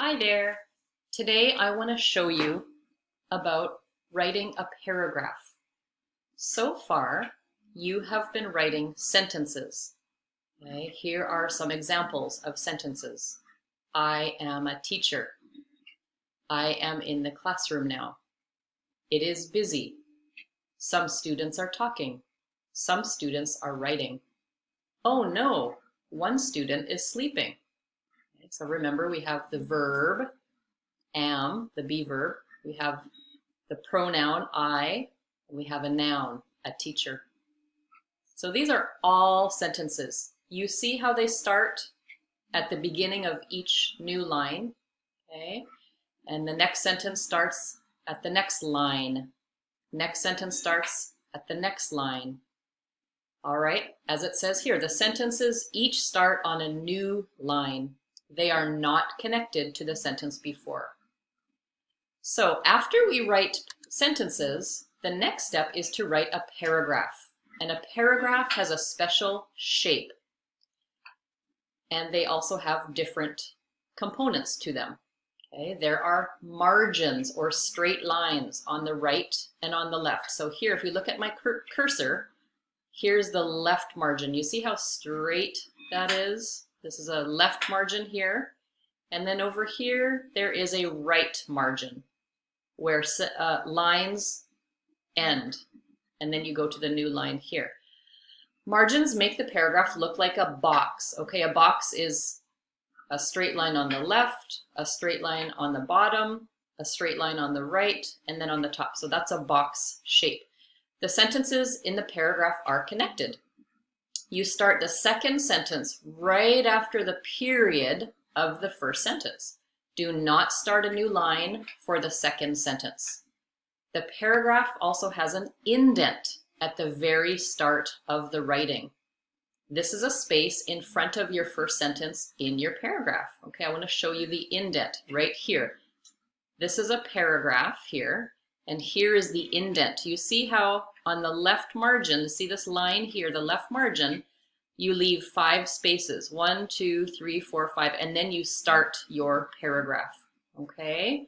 Hi there. Today I want to show you about writing a paragraph. So far, you have been writing sentences. Okay? Here are some examples of sentences. I am a teacher. I am in the classroom now. It is busy. Some students are talking. Some students are writing. Oh no, one student is sleeping. Okay, so remember, we have the verb am, the be verb. We have the pronoun I, and we have a noun, a teacher. So these are all sentences. You see how they start at the beginning of each new line, okay? And the next sentence starts at the next line. Next sentence starts at the next line. All right, as it says here, the sentences each start on a new line. They are not connected to the sentence before. So after we write sentences, the next step is to write a paragraph. And a paragraph has a special shape. And they also have different components to them. Okay? There are margins or straight lines on the right and on the left. So here, if we look at my cursor, here's the left margin. You see how straight that is? This is a left margin here. And then over here, there is a right margin where lines end. And then you go to the new line here. Margins make the paragraph look like a box. Okay, a box is a straight line on the left, a straight line on the bottom, a straight line on the right, and then on the top. So that's a box shape. The sentences in the paragraph are connected. You start the second sentence right after the period of the first sentence. Do not start a new line for the second sentence. The paragraph also has an indent at the very start of the writing. This is a space in front of your first sentence in your paragraph. Okay, I want to show you the indent right here. This is a paragraph here, and here is the indent. You see how on the left margin, see this line here, the left margin, you leave 5 spaces, 1, 2, 3, 4, 5, and then you start your paragraph, okay?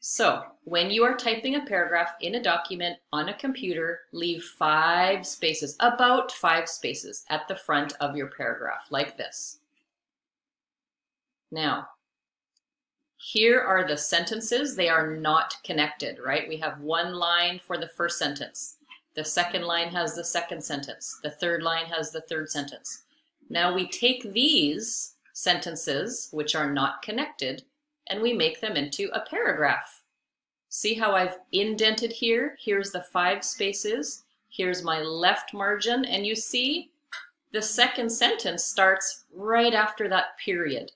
So when you are typing a paragraph in a document on a computer, leave 5 spaces, about 5 spaces at the front of your paragraph, like this. Now, here are the sentences. They are not connected, right? We have one line for the first sentence. The second line has the second sentence. The third line has the third sentence. Now we take these sentences, which are not connected, and we make them into a paragraph. See how I've indented here? Here's the 5 spaces. Here's my left margin, and you see the second sentence starts right after that period.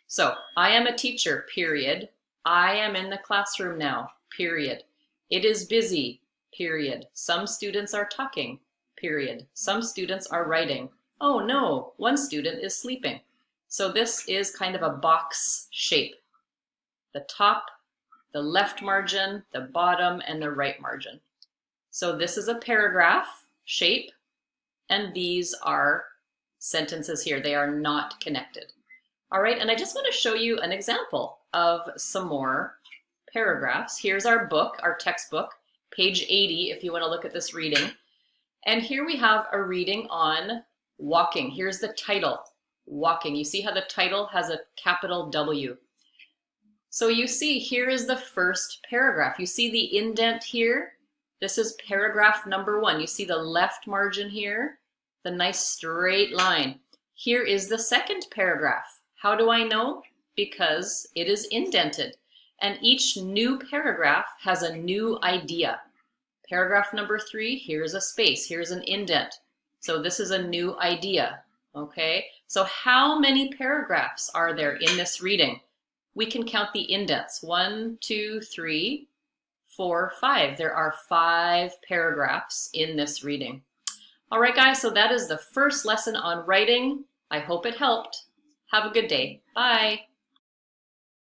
So, I am a teacher, period. I am in the classroom now, period. It is busy, period. Some students are talking, period. Some students are writing. Oh no, one student is sleeping. So this is kind of a box shape. The top, the left margin, the bottom, and the right margin. So this is a paragraph shape, and these are sentences here. They are not connected. All right, and I just want to show you an example of some more paragraphs. Here's our book, our textbook, page 80, if you want to look at this reading. And here we have a reading on walking. Here's the title, walking. You see how the title has a capital W. So you see, here is the first paragraph. You see the indent here? This is paragraph number 1. You see the left margin here? The nice straight line. Here is the second paragraph. How do I know? Because it is indented. And each new paragraph has a new idea. Paragraph number 3, here's a space, here's an indent. So this is a new idea, okay? So how many paragraphs are there in this reading? We can count the indents. 1, 2, 3, 4, 5. There are 5 paragraphs in this reading. All right, guys, so that is the first lesson on writing. I hope it helped. Have a good day. Bye.